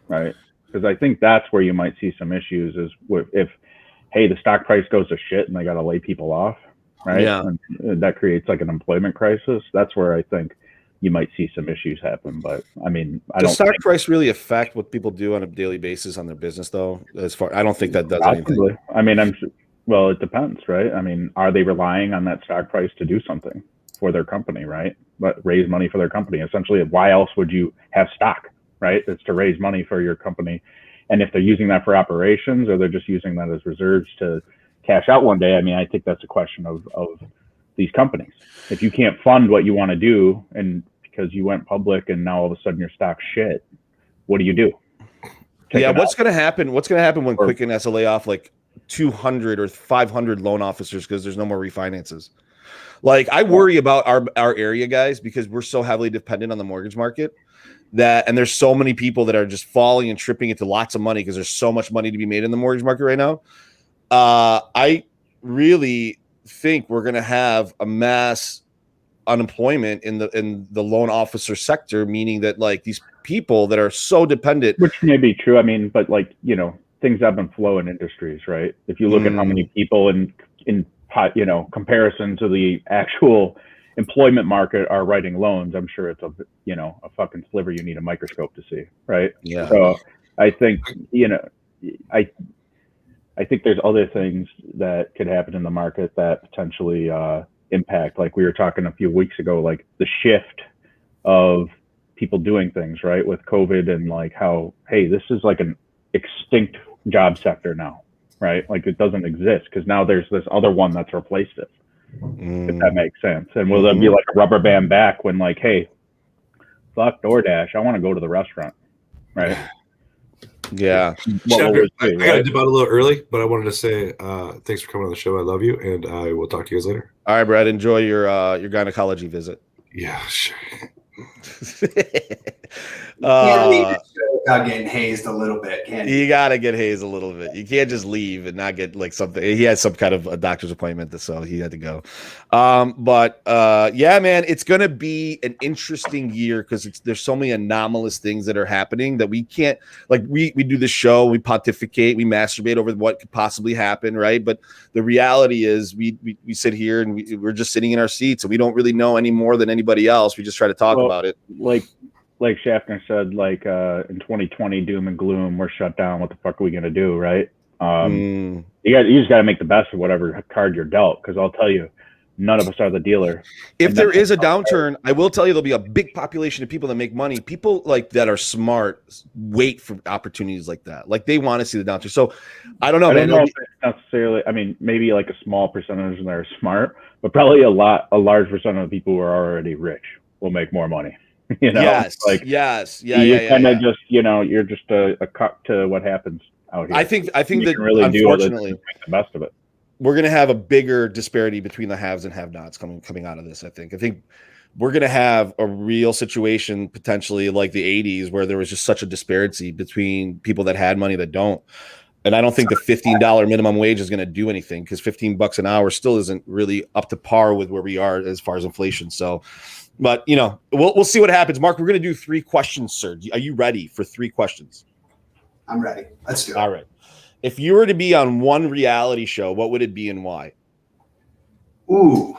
right? Because I think that's where you might see some issues is if, hey, the stock price goes to shit and they got to lay people off, right? Yeah. And that creates like an employment crisis. That's where I think you might see some issues happen. But I mean, does stock price really affect what people do on a daily basis on their business, though? I don't think that does anything. I mean, well, it depends, right? I mean, are they relying on that stock price to do something for their company, right? But raise money for their company. Essentially, why else would you have stock, right? It's to raise money for your company. And if they're using that for operations or they're just using that as reserves to cash out one day, I mean, I think that's a question of these companies. If you can't fund what you want to do and because you went public and now all of a sudden your stock's shit, what do you do? What's going to happen? What's going to happen when Quicken has to lay off like 200 or 500 loan officers because there's no more refinances? Like, I worry about our area guys because we're so heavily dependent on the mortgage market and there's so many people that are just falling and tripping into lots of money because there's so much money to be made in the mortgage market right now. I really think we're going to have a mass unemployment in the loan officer sector, meaning that like these people that are so dependent, which may be true. I mean, but like, things ebb and flow in industries, right? If you look at how many people in comparison to the actual employment market are writing loans, I'm sure it's a fucking sliver you need a microscope to see, right? Yeah. So I think, I think there's other things that could happen in the market that potentially impact, like we were talking a few weeks ago, like the shift of people doing things, right, with COVID and like how, hey, this is like an extinct job sector now, right? Like it doesn't exist because now there's this other one that's replaced it, if that makes sense. And will there be like a rubber band back when like, hey, fuck DoorDash, I want to go to the restaurant, right? Yeah. Shaftner, I got to dip out a little early, but I wanted to say thanks for coming on the show. I love you, and I will talk to you guys later. All right, Brad. Enjoy your gynecology visit. Yeah, sure. Without getting hazed a little bit, can you? You gotta get hazed a little bit. You can't just leave and not get like something. He had some kind of a doctor's appointment, so he had to go. Yeah, man, it's gonna be an interesting year because there's so many anomalous things that are happening that we can't like. We do the show, we pontificate, we masturbate over what could possibly happen, right? But the reality is, we sit here and we're just sitting in our seats and we don't really know any more than anybody else. We just try to talk about it. Like Shaftner said, like in 2020, doom and gloom, we're shut down. What the fuck are we gonna do, right? You just got to make the best of whatever card you're dealt. Because I'll tell you, none of us are the dealer. If there is a downturn, I will tell you there'll be a big population of people that make money. People like that are smart wait for opportunities like that. Like they want to see the downturn. So I don't know, I man. don't know if it's necessarily. I mean, maybe like a small percentage that are smart, but probably a large percentage of people who are already rich will make more money. Yes. You kind of just, you're just a cuck to what happens out here. I think that really unfortunately make the best of it. We're going to have a bigger disparity between the haves and have-nots coming out of this. I think we're going to have a real situation potentially like the 80s where there was just such a disparity between people that had money that don't. And I don't think the $15 minimum wage is going to do anything because $15 an hour still isn't really up to par with where we are as far as inflation. So, but we'll see what happens. Mark, we're going to do 3 questions, sir. Are you ready for 3 questions? I'm ready. Let's do it. All right. If you were to be on one reality show, what would it be and why? Ooh,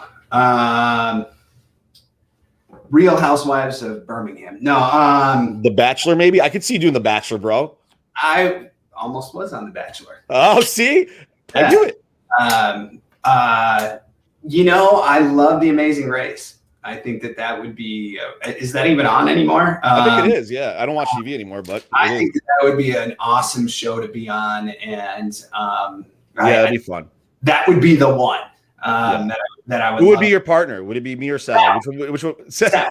Real Housewives of Birmingham. No, The Bachelor, maybe? I could see you doing The Bachelor, bro. I almost was on The Bachelor. Oh, see? I do it. I love The Amazing Race. I think that would be. Is that even on anymore? I think it is. Yeah, I don't watch TV anymore, but I think that would be an awesome show to be on, and that'd be fun. That would be the one that I would. Who would be your partner? Would it be me or Sal? Which one? Sal.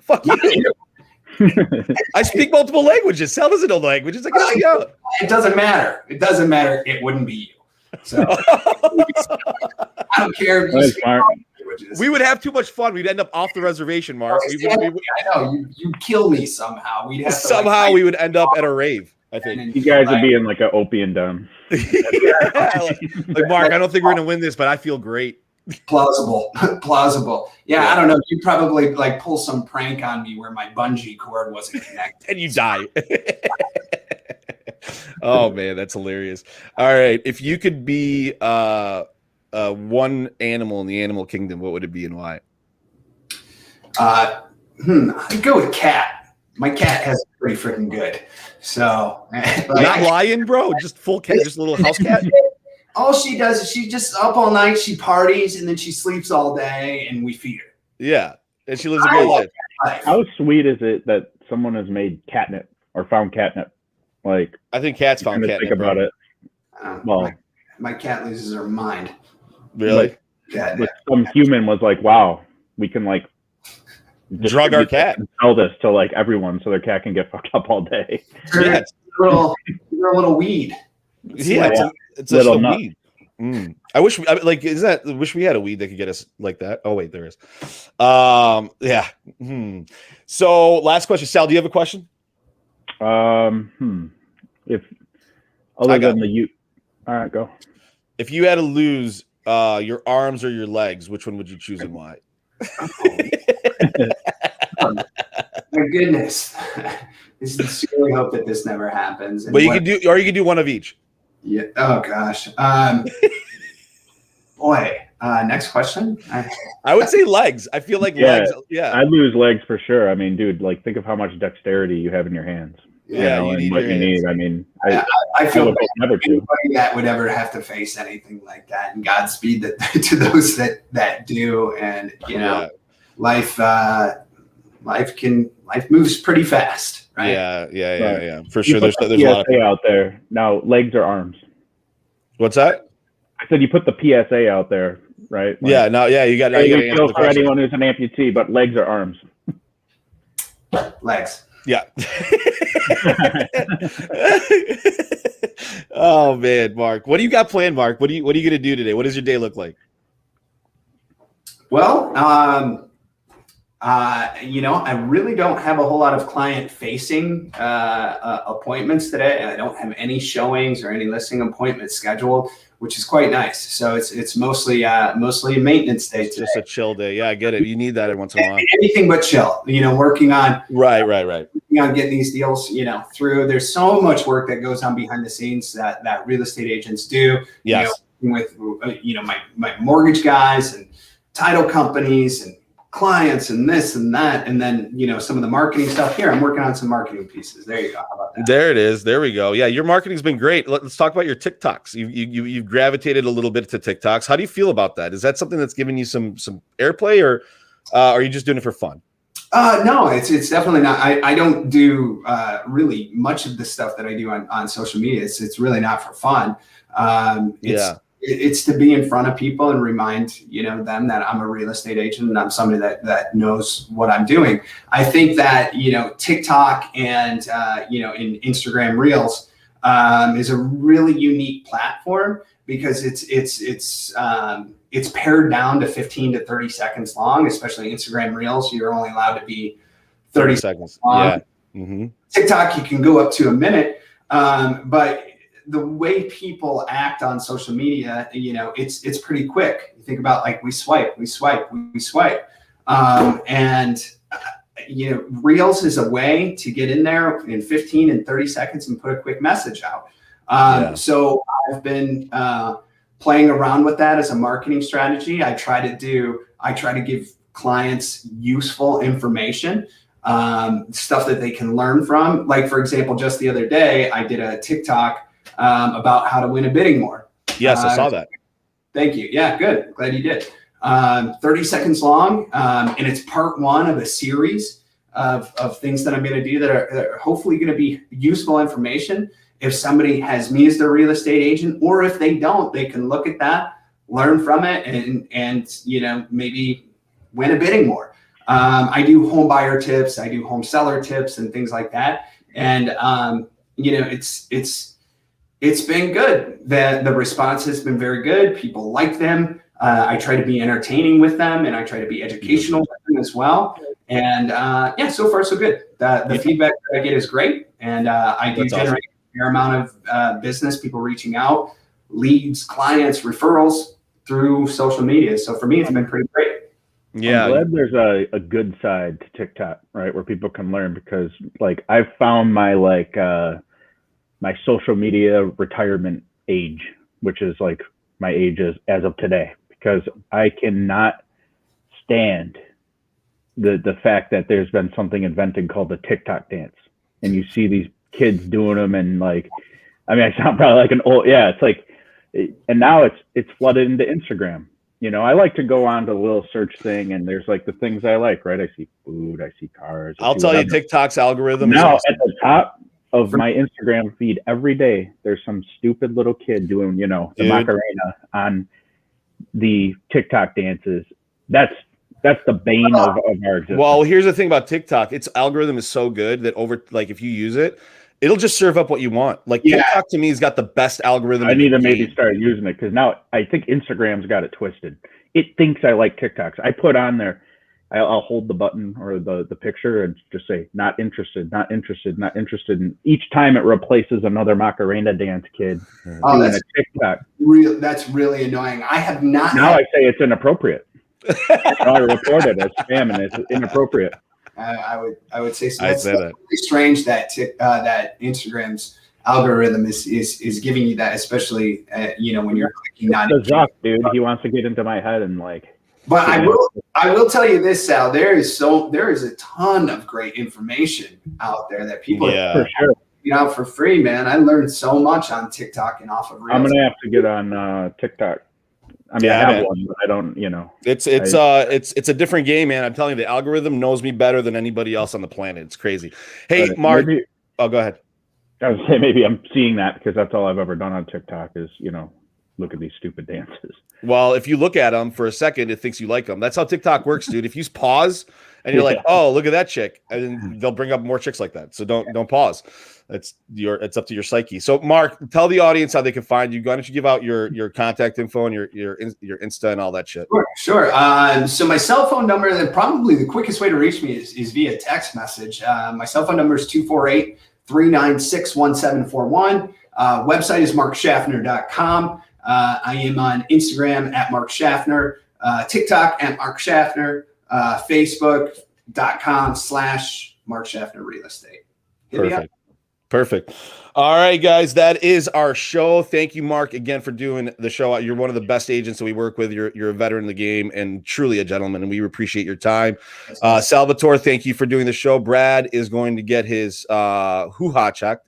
Fuck you. I speak multiple languages. Sal doesn't know languages. I can help you out. It doesn't matter. It doesn't matter. It wouldn't be you. So I don't care if you speak languages. We would have too much fun. We'd end up off the reservation, Mark. I know you kill me somehow. We'd have we would end up at a rave. I think you guys would be in like an opium den. like Mark, I don't think we're gonna win this, but I feel great. Plausible. Yeah, I don't know. You probably like pull some prank on me where my bungee cord wasn't connected, and you die. Oh man, that's hilarious. All right, if you could be one animal in the animal kingdom, what would it be and why? I'd go with cat. My cat has pretty freaking good. So not lion, bro. Just full cat, just a little house cat. All she does is she's just up all night. She parties and then she sleeps all day, and we feed her. Yeah, and she lives a great life. How sweet is it that someone has made catnip or found catnip? Like, I think cats found catnip. Think about it. Well, my cat loses her mind. Really? But some human was like, "Wow, we can like drug our cat and sell this to like everyone, so their cat can get fucked up all day." Yeah, it's a little weed. It's a little weed. I wish we had a weed that could get us like that. Oh wait, there is. Yeah. So last question, Sal. Do you have a question? If other than the all right, go. If you had to lose your arms or your legs, which one would you choose and why? My goodness. I sincerely hope that this never happens. But you can do one of each. Yeah. Oh gosh. Boy. Next question. I would say legs. I feel like legs. Yeah. I'd lose legs for sure. I mean, dude, like think of how much dexterity you have in your hands. Yeah, you need what you need. I mean, I feel like anybody that would ever have to face anything like that, and Godspeed to those that do. And life moves pretty fast, right? Yeah. For sure. There's a lot of out there now. Legs or arms? What's that? I said you put the PSA out there, right? Like, you got to for anyone who's an amputee, but legs or arms? Legs. Yeah. Oh man, Mark, what do you got planned, Mark? What are you gonna do today? What does your day look like? Well, I really don't have a whole lot of client-facing appointments today. I don't have any showings or any listing appointments scheduled, which is quite nice. So it's mostly a maintenance day today. Just a chill day. Yeah, I get it. You need that every once in a while. Anything but chill. Working on right. Working on getting these deals, through. There's so much work that goes on behind the scenes that real estate agents do. Yes. With my mortgage guys and title companies and clients and this and that, and then some of the marketing stuff. Here, I'm working on some marketing pieces. There you go. How about that? There it is. There we go. Yeah, your marketing's been great. Let's talk about your TikToks. You've gravitated a little bit to TikToks. How do you feel about that? Is that something that's giving you some airplay, or are you just doing it for fun? No, it's definitely not. I don't do really much of the stuff that I do on social media. It's really not for fun. It's to be in front of people and remind them that I'm a real estate agent and I'm somebody that knows what I'm doing. I think that TikTok and in Instagram Reels is a really unique platform because it's pared down to 15 to 30 seconds long. Especially Instagram Reels, you're only allowed to be 30 seconds long. Yeah. Mm-hmm. TikTok, you can go up to a minute, but the way people act on social media, it's pretty quick. You think about like we swipe, and Reels is a way to get in there in 15 and 30 seconds and put a quick message out. So I've been playing around with that as a marketing strategy. I try to give clients useful information, stuff that they can learn from. Like, for example, just the other day, I did a TikTok about how to win a bidding war. Yes, I saw that. Thank you. Yeah, good. Glad you did. 30 seconds long, and it's part one of a series of things that I'm going to do that are hopefully going to be useful information. If somebody has me as their real estate agent, or if they don't, they can look at that, learn from it, and maybe win a bidding war. I do home buyer tips, I do home seller tips, and things like that. And it's been good. The response has been very good. People like them. I try to be entertaining with them, and I try to be educational with them as well. And so far so good. The feedback that I get is great, and I do generate a fair amount of business, people reaching out, leads, clients, referrals through social media. So for me, it's been pretty great. Yeah, I'm glad there's a good side to TikTok, right, where people can learn, because like I've found my my social media retirement age, which is like my age as of today, because I cannot stand the fact that there's been something invented called the TikTok dance, and you see these kids doing them, and like, I mean, I sound probably like an old, it's like, and now it's flooded into Instagram. I like to go on to the little search thing, and there's like the things I like, right? I see food, I see cars. I'll tell you, TikTok's algorithm now is at the top of my Instagram feed every day, there's some stupid little kid doing, the Macarena on the TikTok dances. That's the bane of our existence. Well, here's the thing about TikTok. Its algorithm is so good that if you use it, it'll just serve up what you want. Like TikTok to me has got the best algorithm. I need to maybe start using it, because now I think Instagram's got it twisted. It thinks I like TikToks. I put on there, I'll hold the button or the picture and just say, not interested, not interested, not interested. And each time it replaces another Macarena dance kid doing a TikTok. That's really annoying. I have not. Now I say it's inappropriate. I report it as spam and it's inappropriate. I would say so. It's really strange that that Instagram's algorithm is giving you that, especially when you're clicking on it. Zuck, dude, he wants to get into my head and like. But I will tell you this, Sal. There is a ton of great information out there that people for sure for free, man. I learned so much on TikTok and off of Reels. I'm gonna have to get on TikTok. I mean, I have one, but I don't. It's a different game, man. I'm telling you, the algorithm knows me better than anybody else on the planet. It's crazy. Hey, Mark. Go ahead. I would say maybe I'm seeing that because that's all I've ever done on TikTok is look at these stupid dances. Well, if you look at them for a second, it thinks you like them. That's how TikTok works, dude. If you pause and you're like, oh, look at that chick, and they'll bring up more chicks like that. So don't pause. It's up to your psyche. So Mark, tell the audience how they can find you. Why don't you give out your contact info and your Insta and all that shit? Sure. So my cell phone number, then probably the quickest way to reach me is via text message. My cell phone number is 248-396-1741. Website is markshaftner.com. I am on Instagram at Mark Shaftner, TikTok at Mark Shaftner, Facebook.com/Mark Shaftner Real Estate. Perfect. Perfect. All right, guys, that is our show. Thank you, Mark, again for doing the show. You're one of the best agents that we work with. You're a veteran in the game and truly a gentleman, and we appreciate your time. Salvatore, thank you for doing the show. Brad is going to get his hoo-ha checked.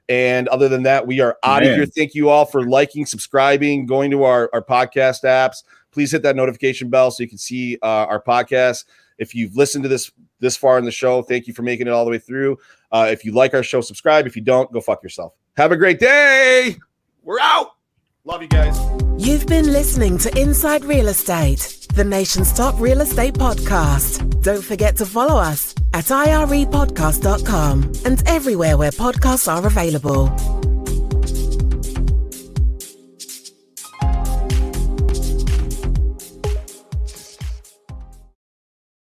And other than that, we are out of here. Thank you all for liking, subscribing, going to our podcast apps. Please hit that notification bell so you can see our podcast. If you've listened to this far in the show, thank you for making it all the way through. If you like our show, subscribe. If you don't, go fuck yourself. Have a great day. We're out. Love you guys. You've been listening to Inside Real Estate, the nation's top real estate podcast. Don't forget to follow us at irepodcast.com and everywhere where podcasts are available.